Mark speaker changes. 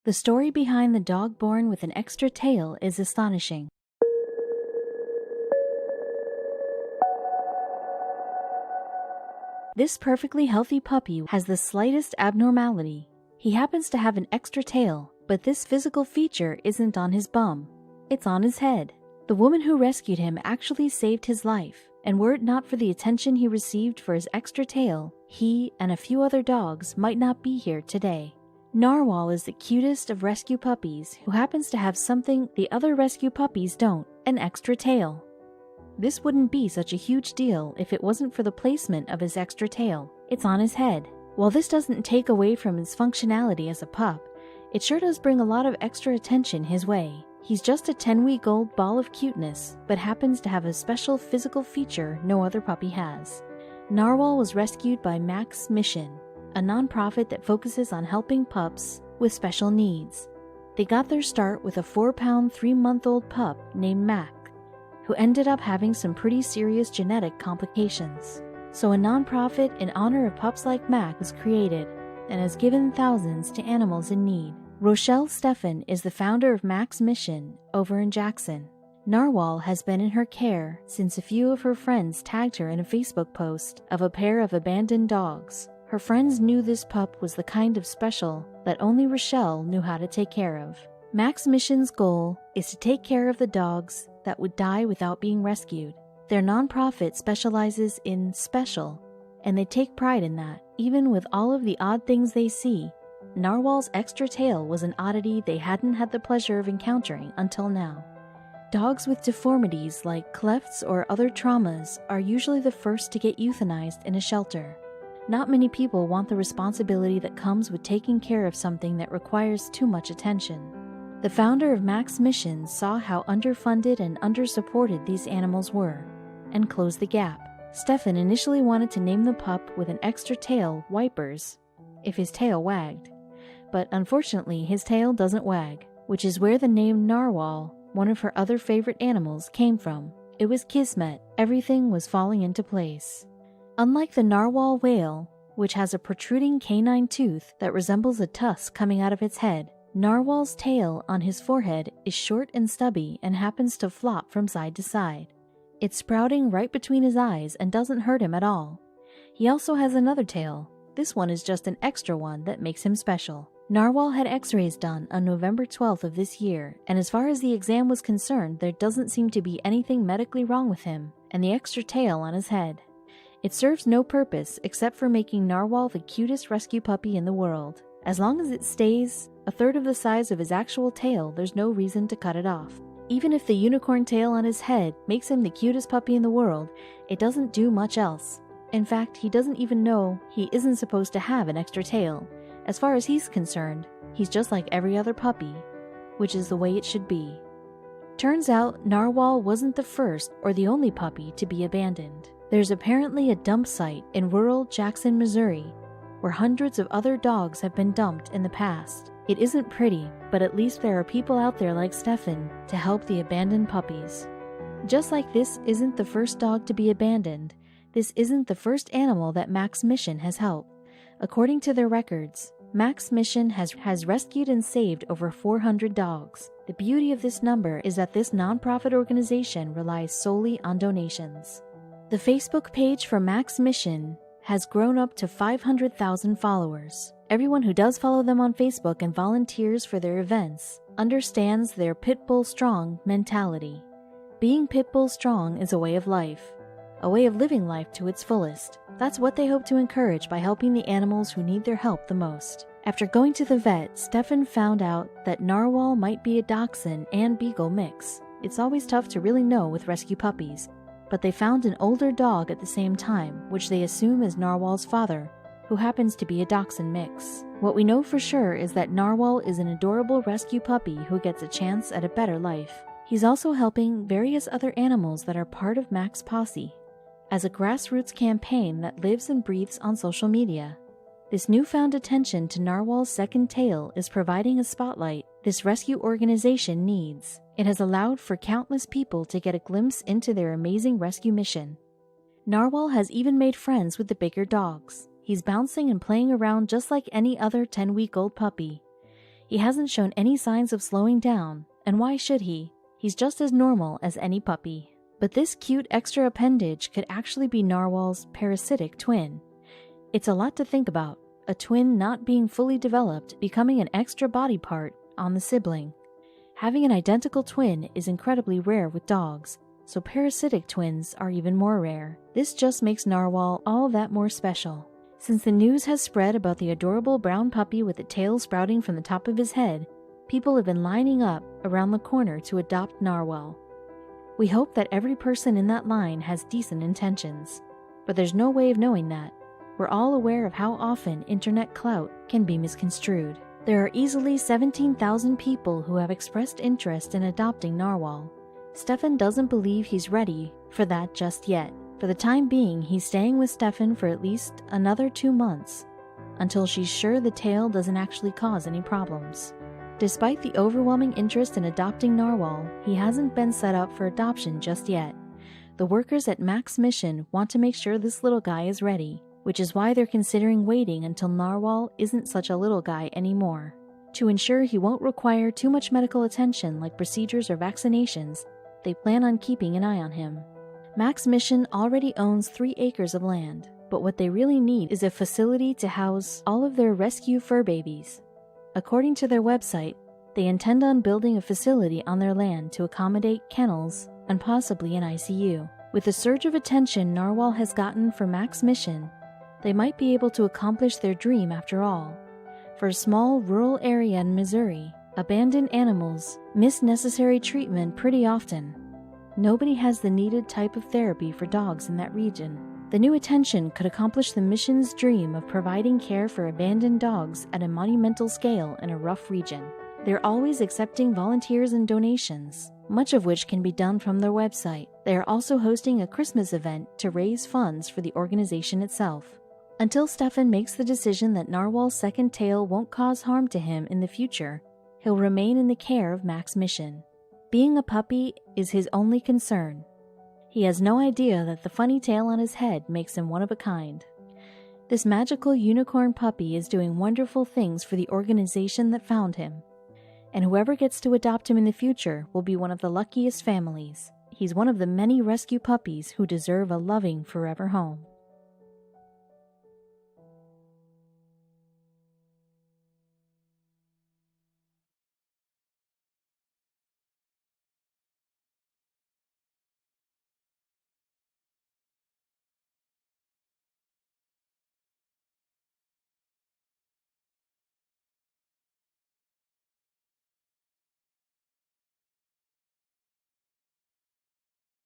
Speaker 1: The story behind the dog born with an extra tail is astonishing. This perfectly healthy puppy has the slightest abnormality. He happens to have an extra tail, but this physical feature isn't on his bum. It's on his head. The woman who rescued him actually saved his life, and were it not for the attention he received for his extra tail, he and a few other dogs might not be here today. Narwhal is the cutest of rescue puppies who happens to have something the other rescue puppies don't, an extra tail. This wouldn't be such a huge deal if it wasn't for the placement of his extra tail. It's on his head. While this doesn't take away from his functionality as a pup, it sure does bring a lot of extra attention his way. He's just a 10-week-old ball of cuteness, but happens to have a special physical feature no other puppy has. Narwhal was rescued by Max Mission, a nonprofit that focuses on helping pups with special needs. They got their start with a 4-pound, 3-month-old pup named Mac, who ended up having some pretty serious genetic complications. So a nonprofit in honor of pups like Mac was created and has given thousands to animals in need. Rochelle Steffen is the founder of Max Mission over in Jackson. Narwhal has been in her care since a few of her friends tagged her in a Facebook post of a pair of abandoned dogs. Her friends knew this pup was the kind of special that only Rochelle knew how to take care of. Max Mission's goal is to take care of the dogs that would die without being rescued. Their nonprofit specializes in special, and they take pride in that. Even with all of the odd things they see, Narwhal's extra tail was an oddity they hadn't had the pleasure of encountering until now. Dogs with deformities like clefts or other traumas are usually the first to get euthanized in a shelter. Not many people want the responsibility that comes with taking care of something that requires too much attention. The founder of Max Mission saw how underfunded and undersupported these animals were, and closed the gap. Steffen initially wanted to name the pup with an extra tail Wipers, if his tail wagged. But unfortunately his tail doesn't wag, which is where the name Narwhal, one of her other favorite animals, came from. It was kismet. Everything was falling into place. Unlike the narwhal whale, which has a protruding canine tooth that resembles a tusk coming out of its head, Narwhal's tail on his forehead is short and stubby and happens to flop from side to side. It's sprouting right between his eyes and doesn't hurt him at all. He also has another tail. This one is just an extra one that makes him special. Narwhal had x-rays done on November 12th of this year, and as far as the exam was concerned, there doesn't seem to be anything medically wrong with him and the extra tail on his head. It serves no purpose except for making Narwhal the cutest rescue puppy in the world. As long as it stays a third of the size of his actual tail, there's no reason to cut it off. Even if the unicorn tail on his head makes him the cutest puppy in the world, it doesn't do much else. In fact, he doesn't even know he isn't supposed to have an extra tail. As far as he's concerned, he's just like every other puppy, which is the way it should be. Turns out, Narwhal wasn't the first or the only puppy to be abandoned. There's apparently a dump site in rural Jackson, Missouri, where hundreds of other dogs have been dumped in the past. It isn't pretty, but at least there are people out there like Steffen to help the abandoned puppies. Just like this isn't the first dog to be abandoned, this isn't the first animal that Max Mission has helped. According to their records, Max Mission has rescued and saved over 400 dogs. The beauty of this number is that this nonprofit organization relies solely on donations. The Facebook page for Max Mission has grown up to 500,000 followers. Everyone who does follow them on Facebook and volunteers for their events understands their Pitbull Strong mentality. Being Pitbull Strong is a way of life, a way of living life to its fullest. That's what they hope to encourage by helping the animals who need their help the most. After going to the vet, Steffen found out that Narwhal might be a Dachshund and Beagle mix. It's always tough to really know with rescue puppies, but they found an older dog at the same time, which they assume is Narwhal's father, who happens to be a Dachshund mix. What we know for sure is that Narwhal is an adorable rescue puppy who gets a chance at a better life. He's also helping various other animals that are part of Mac's posse, as a grassroots campaign that lives and breathes on social media. This newfound attention to Narwhal's second tail is providing a spotlight this rescue organization needs. It has allowed for countless people to get a glimpse into their amazing rescue mission. Narwhal has even made friends with the bigger dogs. He's bouncing and playing around just like any other 10-week-old puppy. He hasn't shown any signs of slowing down, and why should he? He's just as normal as any puppy. But this cute extra appendage could actually be Narwhal's parasitic twin. It's a lot to think about, a twin not being fully developed becoming an extra body part on the sibling. Having an identical twin is incredibly rare with dogs, so parasitic twins are even more rare. This just makes Narwhal all that more special. Since the news has spread about the adorable brown puppy with a tail sprouting from the top of his head, people have been lining up around the corner to adopt Narwhal. We hope that every person in that line has decent intentions, but there's no way of knowing that. We're all aware of how often internet clout can be misconstrued. There are easily 17,000 people who have expressed interest in adopting Narwhal. Stefan doesn't believe he's ready for that just yet. For the time being, he's staying with Stefan for at least another 2 months, until she's sure the tail doesn't actually cause any problems. Despite the overwhelming interest in adopting Narwhal, he hasn't been set up for adoption just yet. The workers at Mac's mission want to make sure this little guy is ready, which is why they're considering waiting until Narwhal isn't such a little guy anymore. To ensure he won't require too much medical attention like procedures or vaccinations, they plan on keeping an eye on him. Mac's mission already owns 3 acres of land, but what they really need is a facility to house all of their rescue fur babies. According to their website, they intend on building a facility on their land to accommodate kennels and possibly an ICU. With the surge of attention Narwhal has gotten for Mac's mission, they might be able to accomplish their dream after all. For a small rural area in Missouri, abandoned animals miss necessary treatment pretty often. Nobody has the needed type of therapy for dogs in that region. The new attention could accomplish the mission's dream of providing care for abandoned dogs at a monumental scale in a rough region. They're always accepting volunteers and donations, much of which can be done from their website. They are also hosting a Christmas event to raise funds for the organization itself. Until Stefan makes the decision that Narwhal's second tail won't cause harm to him in the future, he'll remain in the care of Mac's mission. Being a puppy is his only concern. He has no idea that the funny tail on his head makes him one of a kind. This magical unicorn puppy is doing wonderful things for the organization that found him, and whoever gets to adopt him in the future will be one of the luckiest families. He's one of the many rescue puppies who deserve a loving forever home.